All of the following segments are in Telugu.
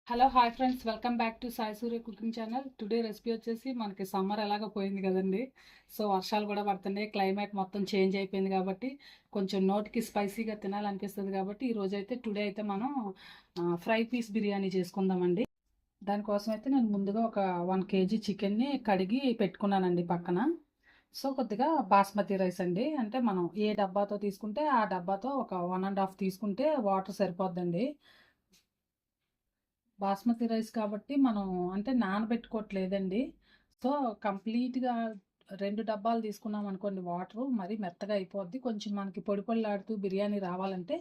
Hello hi friends, welcome back to Sai Surya cooking channel. Today recipe వచ్చేసి మనకి సమ్మర్ ఎలాగో పోయింది కదండి. సో వర్షాలు కూడా పడుతున్నాయి, క్లైమేట్ మొత్తం చేంజ్ అయిపోయింది కాబట్టి కొంచెం నోటికి స్పైసీగా తినాలనిపిస్తుంది. కాబట్టి ఈరోజు అయితే టుడే అయితే మనం ఫ్రై పీస్ బిర్యానీ చేసుకుందామండి. దానికోసం అయితే నేను ముందుగా ఒక 1 kg చికెన్ని కడిగి పెట్టుకున్నానండి పక్కన. సో కొద్దిగా బాస్మతి రైస్ అండి, అంటే మనం ఏ డబ్బాతో తీసుకుంటే ఆ డబ్బాతో ఒక 1.5 తీసుకుంటే వాటర్ సరిపోద్దండి. బాస్మతి రైస్ కాబట్టి మనం అంటే నానబెట్టుకోవట్లేదండి. సో కంప్లీట్గా 2 డబ్బాలు తీసుకున్నాం అనుకోండి, వాటర్ మరీ మెత్తగా అయిపోద్ది. కొంచెం మనకి పొడి పొడిలాడుతూ బిర్యానీ రావాలంటే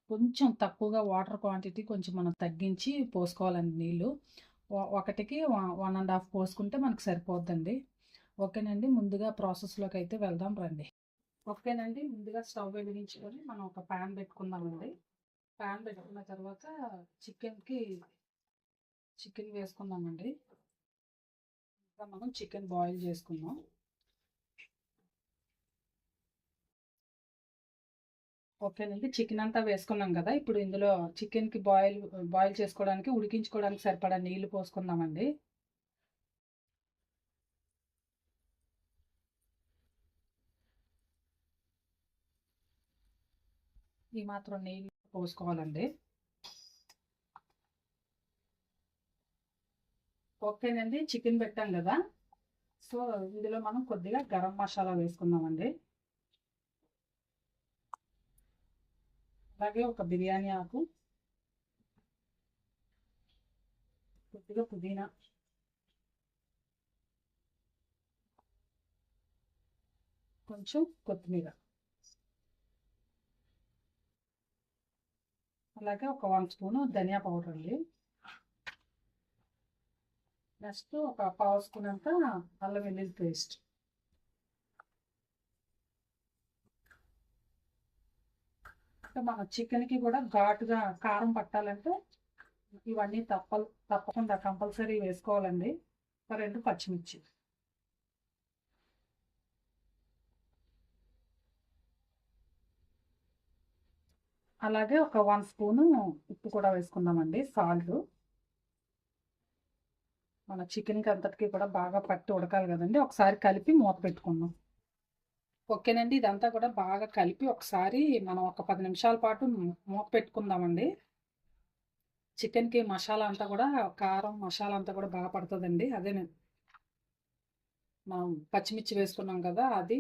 కొంచెం తక్కువగా వాటర్ క్వాంటిటీ కొంచెం మనం తగ్గించి పోసుకోవాలండి నీళ్ళు. ఒకటికి 1.5 పోసుకుంటే మనకు సరిపోద్దండి. ఓకేనండి, ముందుగా ప్రాసెస్లోకి అయితే వెళ్దాం రండి. ఓకేనండి, ముందుగా స్టవ్ వెలిగించుకొని మనం ఒక ప్యాన్ పెట్టుకుందామండి. ప్యాన్ పెట్టుకున్న తర్వాత చికెన్ వేసుకుందామండి. ఇంకా మనం చికెన్ బాయిల్ చేసుకుందాం. ఓకేనండి, చికెన్ అంతా వేసుకున్నాం కదా. ఇప్పుడు ఇందులో చికెన్కి బాయిల్ చేసుకోవడానికి ఉడికించుకోవడానికి సరిపడా నీళ్లు పోసుకుందామండి. ఈ మాత్రం నీళ్ళు పోసుకోవాలండి. ఓకేనండి, చికెన్ పెట్టాం కదా. సో ఇందులో మనం కొద్దిగా గరం మసాలా వేసుకుందామండి. అలాగే ఒక బిర్యానీ ఆకు, కొద్దిగా పుదీనా, కొంచెం కొత్తిమీర, అలాగే ఒక 1 స్పూను ధనియా పౌడర్ అండి. నెక్స్ట్ ఒక 1/2 స్పూన్ అంతా అల్లం వెల్లుల్లి పేస్ట్. మన చికెన్కి కూడా ఘాటుగా కారం పట్టాలంటే ఇవన్నీ తప్పకుండా కంపల్సరీ వేసుకోవాలండి. 2 పచ్చిమిర్చి, అలాగే ఒక 1 స్పూను ఉప్పు కూడా వేసుకుందామండి, సాల్ట్. మన చికెన్కి అంతటికి కూడా బాగా పట్టి ఉడకాలి కదండి. ఒకసారి కలిపి మూత పెట్టుకుందాం. ఓకేనండి, ఇదంతా కూడా బాగా కలిపి ఒకసారి మనం ఒక 10 నిమిషాల పాటు మూత పెట్టుకుందామండి. చికెన్కి మసాలా అంతా కూడా, కారం మసాలా అంతా కూడా బాగా పడుతుందండి. అదే మనం పచ్చిమిర్చి వేసుకున్నాం కదా అది,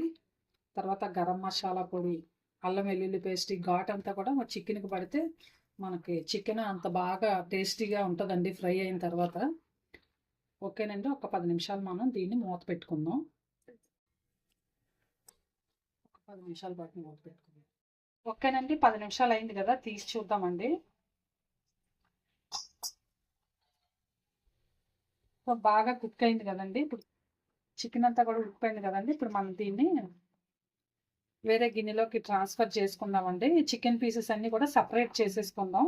తర్వాత గరం మసాలా పొడి, అల్లం వెల్లుల్లి పేస్ట్, ఘాట్ అంతా కూడా మన చికెన్కి పడితే మనకి చికెన్ అంత బాగా టేస్టీగా ఉంటుందండి ఫ్రై అయిన తర్వాత. ఓకేనండి, ఒక 10 నిమిషాలు మనం దీన్ని మూత పెట్టుకుందాం. ఒక 10 నిమిషాల పాటు మూత పెట్టుకుందాం. ఓకేనండి, 10 నిమిషాలు అయింది కదా, తీసి చూద్దామండి. సో బాగా కుక్ అయింది కదండి. ఇప్పుడు చికెన్ అంతా కూడా ఉడికిపోయింది కదండి. ఇప్పుడు మనం దీన్ని వేరే గిన్నెలోకి ట్రాన్స్ఫర్ చేసుకుందామండి. చికెన్ పీసెస్ అన్నీ కూడా సపరేట్ చేసేసుకుందాం.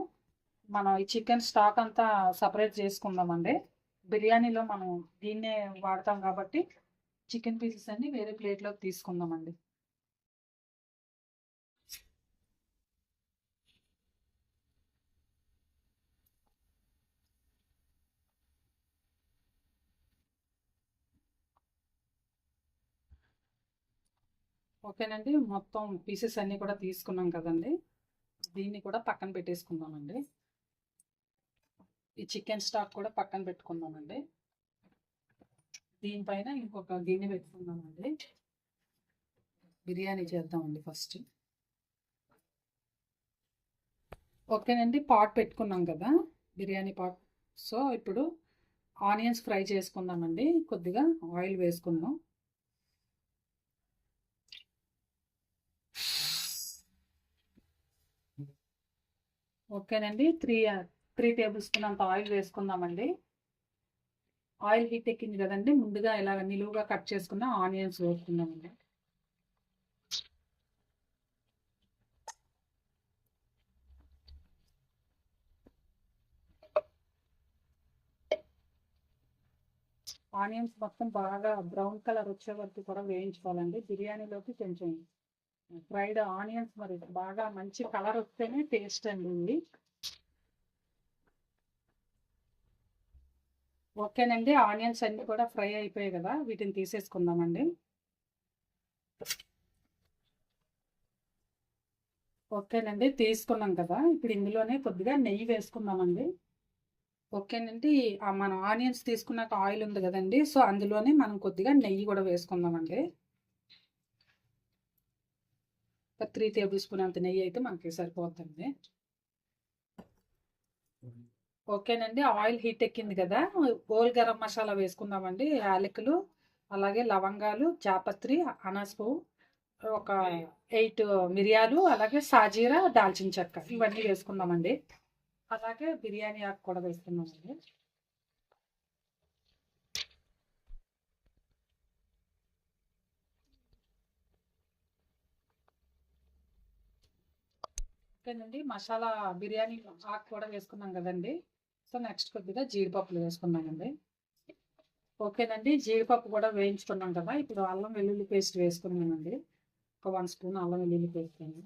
మనం ఈ చికెన్ స్టాక్ అంతా సపరేట్ చేసుకుందామండి. బిర్యానీలో మనం దీన్నే వాడతాం కాబట్టి చికెన్ పీసెస్ అన్ని వేరే ప్లేట్లోకి తీసుకుందామండి. ఓకేనండి, మొత్తం పీసెస్ అన్నీ కూడా తీసుకున్నాం కదండి. దీన్ని కూడా పక్కన పెట్టేసుకుందామండి. ఈ చికెన్ స్టాక్ కూడా పక్కన పెట్టుకుందామండి. దీనిపైన ఇంకొక గిన్నె పెట్టుకుందామండి. బిర్యానీ చేద్దామండి ఫస్ట్. ఓకేనండి, పాట్ పెట్టుకున్నాం కదా, బిర్యానీ పాట్. సో ఇప్పుడు ఆనియన్స్ ఫ్రై చేసుకుందామండి. కొద్దిగా ఆయిల్ వేసుకుందాం. ఓకేనండి, త్రీ టేబుల్ స్పూన్ అంత ఆయిల్ వేసుకుందామండి. ఆయిల్ హీట్ ఎక్కింది కదండి, ముందుగా ఇలాగ నిలువుగా కట్ చేసుకున్న ఆనియన్స్ వేసుకుందామండి. ఆనియన్స్ మొత్తం బాగా బ్రౌన్ కలర్ వచ్చే వరకు కూడా వేయించుకోవాలండి. బిర్యానీలోకి కొంచెం ఫ్రైడ్ ఆనియన్స్ మరి బాగా మంచి కలర్ వస్తేనే టేస్ట్ అండి ఇది. ఓకేనండి, ఆనియన్స్ అన్నీ కూడా ఫ్రై అయిపోయాయి కదా, వీటిని తీసేసుకుందామండి. ఓకేనండి, తీసుకున్నాం కదా, ఇప్పుడు ఇందులోనే కొద్దిగా నెయ్యి వేసుకుందామండి. ఓకేనండి, మనం ఆనియన్స్ తీసుకున్నాక ఆయిల్ ఉంది కదండి, సో అందులోనే మనం కొద్దిగా నెయ్యి కూడా వేసుకుందామండి. ఒక 3 టేబుల్ స్పూన్ అంత నెయ్యి అయితే మనకి సరిపోతుంది. ఓకేనండి, ఆయిల్ హీట్ ఎక్కింది కదా, హోల్ గరం మసాలా వేసుకుందామండి. యాలకులు, అలాగే లవంగాలు, జాపత్రి, అనాస పువ్వు, ఒక 8 మిరియాలు, అలాగే సాజీరా, దాల్చిన చెక్క, ఇవన్నీ వేసుకుందామండి. అలాగే బిర్యానీ ఆకు కూడా వేసుకుందామండి. ఓకేనండి, మసాలా బిర్యానీ ఆకు కూడా వేసుకున్నాం కదండి. సో నెక్స్ట్ కొద్దిగా జీడిపప్పులు వేసుకున్నామండి. ఓకేనండి, జీడిపప్పు కూడా వేయించుకున్నాం కదా, ఇప్పుడు అల్లం వెల్లుల్లి పేస్ట్ వేసుకున్నామండి. ఒక 1 స్పూన్ అల్లం వెల్లుల్లి పేస్ట్ అండి.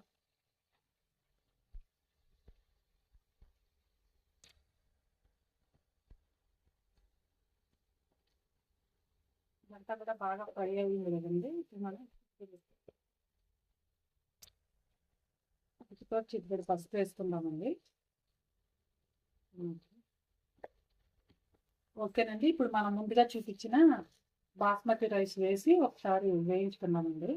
ఇదంతా కూడా బాగా ఫ్రై అయ్యింది కదండి, ఇప్పుడు మనం చిటికెడు పసుపు వేసుకుందామండి. ఓకేనండి, ఇప్పుడు మనం ముందుగా చూపించిన బాస్మతి రైస్ వేసి ఒకసారి వేయించుకున్నామండి.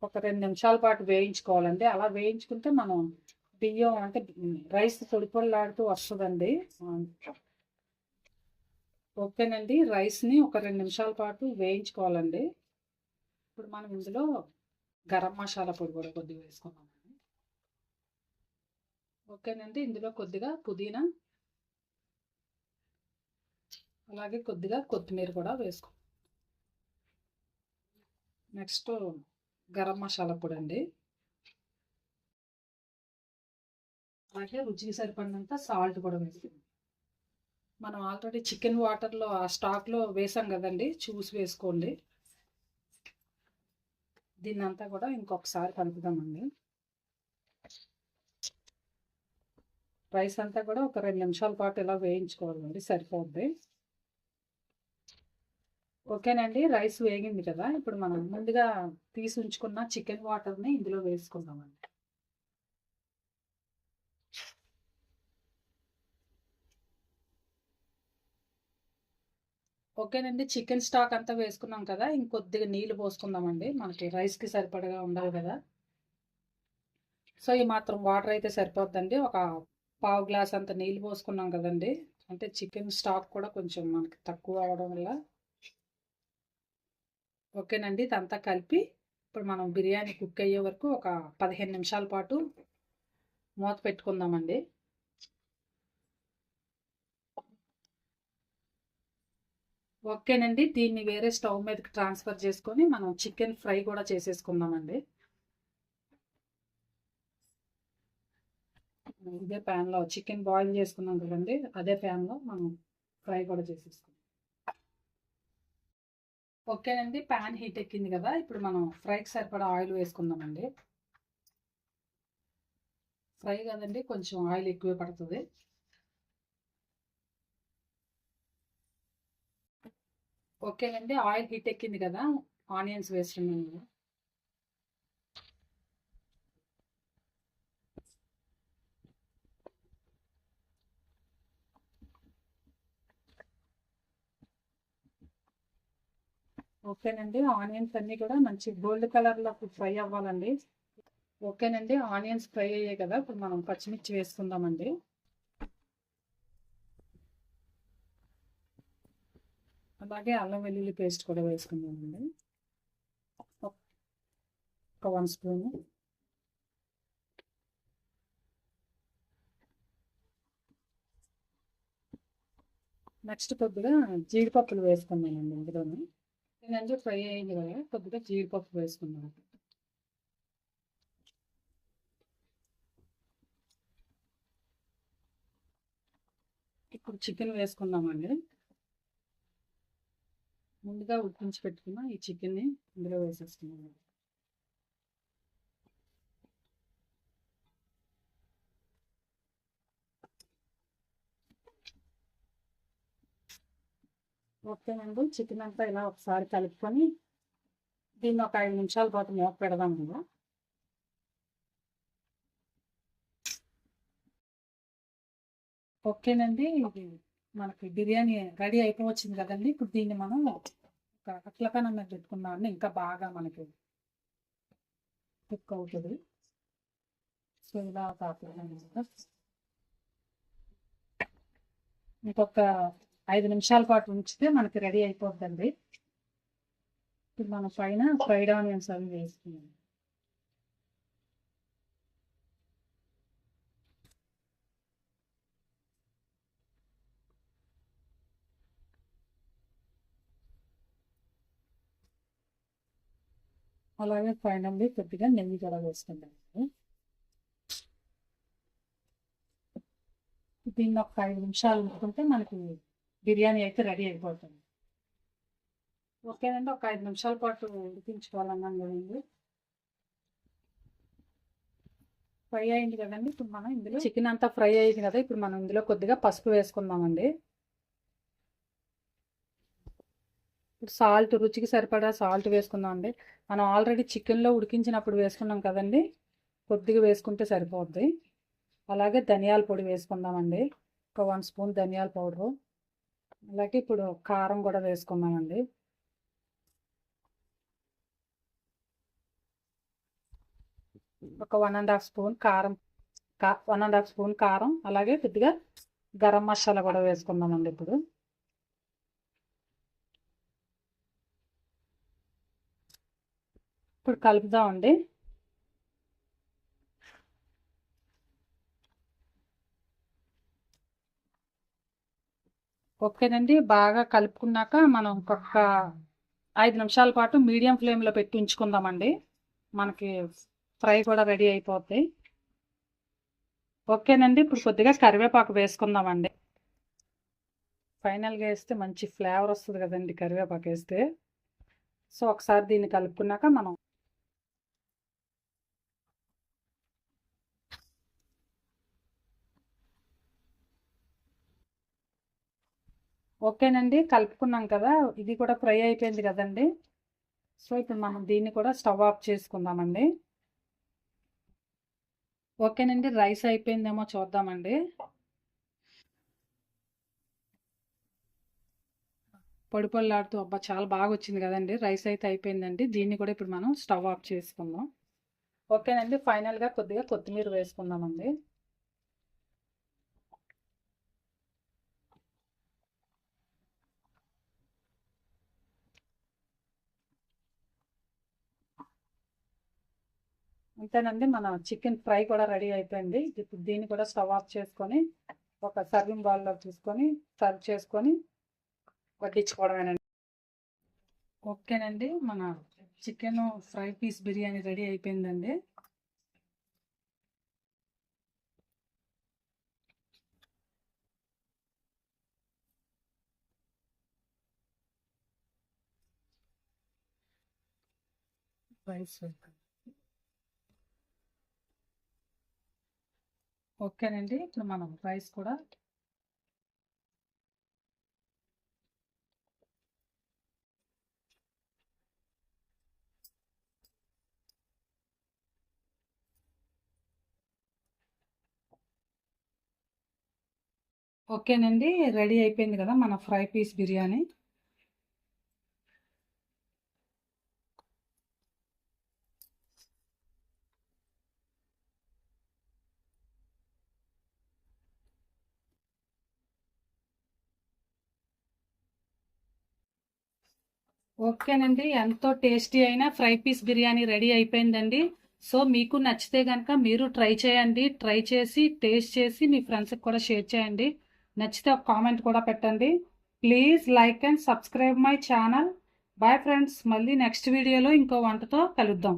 ఒక 2 నిమిషాల పాటు వేయించుకోవాలండి. అలా వేయించుకుంటే మనం బియ్యం అంటే రైస్ పొడిపొడిలాడుతూ వస్తుందండి. ఓకేనండి, రైస్ని ఒక 2 నిమిషాల పాటు వేయించుకోవాలండి. ఇప్పుడు మనం ఇందులో గరం మసాలా పొడి కూడా కొద్దిగా వేసుకున్నామండి. ఓకేనండి, ఇందులో కొద్దిగా పుదీనా, అలాగే కొద్దిగా కొత్తిమీర కూడా వేసుకో. నెక్స్ట్ గరం మసాలా పొడి అండి, అలాగే రుచికి సరిపడినంత సాల్ట్ కూడా వేసుకుందాం. మనం ఆల్రెడీ చికెన్ వాటర్లో ఆ స్టాక్లో వేసాం కదండి, చూసి వేసుకోండి. దీన్ని అంతా కూడా ఇంకొకసారి కలుపుదామండి. రైస్ అంతా కూడా ఒక 2 నిమిషాల పాటు ఇలా వేయించుకోవాలండి, సరిపోద్ది. ఓకేనండి, రైస్ వేగింది కదా, ఇప్పుడు మనం ముందుగా తీసి ఉంచుకున్న చికెన్ వాటర్ని ఇందులో వేసుకుందామండి. ఓకేనండి, చికెన్ స్టాక్ అంతా వేసుకున్నాం కదా, ఇంకొద్దిగా నీళ్ళు పోసుకుందామండి, మనకి రైస్కి సరిపడగా ఉండాలి కదా. సో ఈ మాత్రం వాటర్ అయితే సరిపోద్దండి. ఒక పావు గ్లాస్ అంత నీళ్ళు పోసుకున్నాం కదండి, అంటే చికెన్ స్టాక్ కూడా కొంచెం మనకి తక్కువ అవడం వల్ల. ఓకేనండి, ఇదంతా కలిపి ఇప్పుడు మనం బిర్యానీ కుక్ అయ్యే వరకు ఒక 15 నిమిషాల పాటు మూత పెట్టుకుందామండి. ఓకేనండి, దీన్ని వేరే స్టవ్ మీదకి ట్రాన్స్ఫర్ చేసుకొని మనం చికెన్ ఫ్రై కూడా చేసేసుకుందామండి. ఇదే ప్యాన్లో చికెన్ బాయిల్ చేసుకున్నాం కదండి, అదే ప్యాన్లో మనం ఫ్రై కూడా చేసేసుకుందాం. ఓకేనండి, ప్యాన్ హీట్ ఎక్కింది కదా, ఇప్పుడు మనం ఫ్రైకి సరిపడా ఆయిల్ వేసుకుందామండి. ఫ్రై కదండి, కొంచెం ఆయిల్ ఎక్కువే పడుతుంది. ఓకేనండి, ఆయిల్ హీట్ ఎక్కింది కదా, ఆనియన్స్ వేస్తున్నాను. ఓకేనండి, ఆనియన్స్ అన్నీ కూడా మంచి గోల్డ్ కలర్లో ఫ్రై అవ్వాలండి. ఓకేనండి, ఆనియన్స్ ఫ్రై అయ్యాయి కదా, ఇప్పుడు మనం పచ్చిమిర్చి వేసుకుందామండి. అలాగే అల్లం వెల్లుల్లి పేస్ట్ కూడా వేసుకుందామండి, ఒక 1 స్పూన్. నెక్స్ట్ కొద్దిగా జీడిపప్పులు వేసుకున్నానండి ఇందులోనే. ఇదంతా ఫ్రై అయింది కదా, కొద్దిగా జీడిపప్పు వేసుకున్నాను. ఇప్పుడు చికెన్ వేసుకుందామండి. ముందుగా ఉడికించి పెట్టుకున్న ఈ చికెన్ని ఇందులో వేసేసుకున్నాము. ఓకేనండి, చికెన్ అంతా ఇలా ఒకసారి కలుపుకొని దీన్ని ఒక 5 నిమిషాల పాటు మూత పెడదాం కదా. ఓకేనండి, ఇది మనకి బిర్యానీ రెడీ అయిపోవచ్చింది కదండి. ఇప్పుడు దీన్ని మనం ఒక అట్ల పెనం మీద పెట్టుకున్నామండి, ఇంకా బాగా మనకి కుక్ అవుతుంది. సో ఇలా ఇంకొక 5 నిమిషాల పాటు ఉంచితే మనకి రెడీ అయిపోద్దండి. ఇప్పుడు మన పైన ఫ్రైడ్ ఆనియన్స్ అవి వేసుకున్నాం. అలాగే ఫైనల్లీ కొద్దిగా నెయ్యి కూడా వేసుకుంటాం. దీన్ని ఒక 5 నిమిషాలు ఉంచుకుంటే మనకి బిర్యానీ అయితే రెడీ అయిపోతుంది. ఓకేనండి, ఒక 5 నిమిషాల పాటు ఉడికించుకోవాలన్నాం కదండి. ఫ్రై అయింది కదండి. ఇప్పుడు మనం ఇందులో చికెన్ అంతా ఫ్రై అయింది కదా, ఇప్పుడు మనం ఇందులో కొద్దిగా పసుపు వేసుకుందామండి. ఇప్పుడు సాల్ట్, రుచికి సరిపడా సాల్ట్ వేసుకుందాం అండి. మనం ఆల్రెడీ చికెన్లో ఉడికించినప్పుడు వేసుకున్నాం కదండి, కొద్దిగా వేసుకుంటే సరిపోద్ది. అలాగే ధనియాల పొడి వేసుకుందామండి, ఒక 1 స్పూన్ ధనియాల పౌడరు. అలాగే ఇప్పుడు కారం కూడా వేసుకుందామండి. ఒక 1.5 స్పూన్ కారం, 1.5 స్పూన్ కారం. అలాగే కొద్దిగా గరం మసాలా కూడా వేసుకుందామండి. ఇప్పుడు కలుపుదామండి. ఓకేనండి, బాగా కలుపుకున్నాక మనం ఇంకొక 5 నిమిషాల పాటు మీడియం ఫ్లేమ్లో పెట్టి ఉంచుకుందామండి. మనకి ఫ్రై కూడా రెడీ అయిపోద్ది. ఓకేనండి, ఇప్పుడు కొద్దిగా కరివేపాకు వేసుకుందామండి. ఫైనల్గా వేస్తే మంచి ఫ్లేవర్ వస్తుంది కదండి కరివేపాకు వేస్తే. సో ఒకసారి దీన్ని కలుపుకున్నాక మనం ఓకేనండి, కలుపుకున్నాం కదా, ఇది కూడా ఫ్రై అయిపోయింది కదండి. సో ఇప్పుడు మనం దీన్ని కూడా స్టవ్ ఆఫ్ చేసుకుందామండి. ఓకేనండి, రైస్ అయిపోయిందేమో చూద్దామండి. పొడి పొడిలాడుతూ అబ్బా చాలా బాగా వచ్చింది కదండి. రైస్ అయితే అయిపోయిందండి. దీన్ని కూడా ఇప్పుడు మనం స్టవ్ ఆఫ్ చేసుకుందాం. ఓకేనండి, ఫైనల్గా కొద్దిగా కొత్తిమీర వేసుకుందామండి. అంతేనండి, మన చికెన్ ఫ్రై కూడా రెడీ అయిపోయింది. ఇప్పుడు దీన్ని కూడా స్టవ్ ఆఫ్ చేసుకొని ఒక సర్వింగ్ బౌల్లో తీసుకొని సర్వ్ చేసుకొని వడ్డించుకోవడమేనండి. ఓకేనండి, మన chicken fry piece biryani ready అయిపోయిందండి. రైస్ ఓకేనండి, ఇప్పుడు మనం రైస్ కూడా ఓకేనండి, రెడీ అయిపోయింది కదా మన ఫ్రై పీస్ బిర్యానీ. ఓకేనండి, ఎంతో టేస్టీ అయిన ఫ్రై పీస్ బిర్యానీ రెడీ అయిపోయిందండి. సో మీకు నచ్చితే కనుక మీరు ట్రై చేయండి. ట్రై చేసి టేస్ట్ చేసి మీ ఫ్రెండ్స్కి కూడా షేర్ చేయండి. నచ్చితే ఒక కామెంట్ కూడా పెట్టండి. Please like and subscribe my channel. Bye friends, మళ్ళీ నెక్స్ట్ వీడియోలో ఇంకో వంటతో కలుద్దాం.